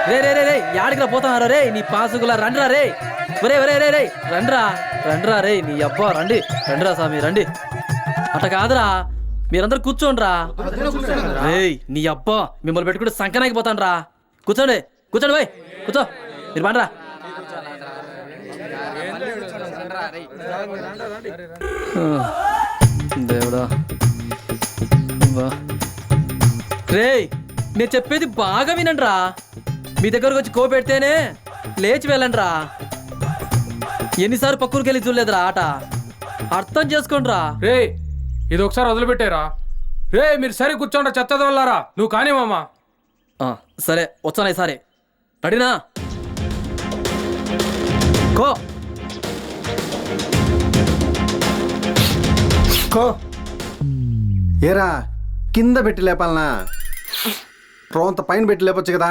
రే రే రే రే యాడికి పోతున్నారు రే నీ పాసుగులా రండ్రా రే ఒరే ఒరే రే రే రండ్రా రండ్రా రే నీ అబ్బా రండి రండిరా స్వామి రండి అట్ట కాదురా మీరందరూ కూర్చోండ్రా రే నీ అబ్బా మిమ్మల్ని పెట్టుకుంటే సంకనాకి పోతాను రా కూర్చోండి కూర్చోండి పోయి కూర్చో మీరు పండ్రా దేవుడా రే నేను చెప్పేది బాగా వినండిరా మీ దగ్గరకు వచ్చి కోపెడితేనే లేచి వెళ్ళండిరా ఎన్నిసార్లు పక్కూరికి వెళ్ళి చూడలేదురా ఆట అర్థం చేసుకోండిరా రే ఇది ఒకసారి వదిలిపెట్టారా రే మీరు సరే కూర్చోండి చెత్త వల్లారా నువ్వు కానీ మామ సరే వచ్చాను సరే రెడీనా కో కో ఏరా కింద పెట్టి లేపాలనా రోంత పైన పెట్టి లేపొచ్చు కదా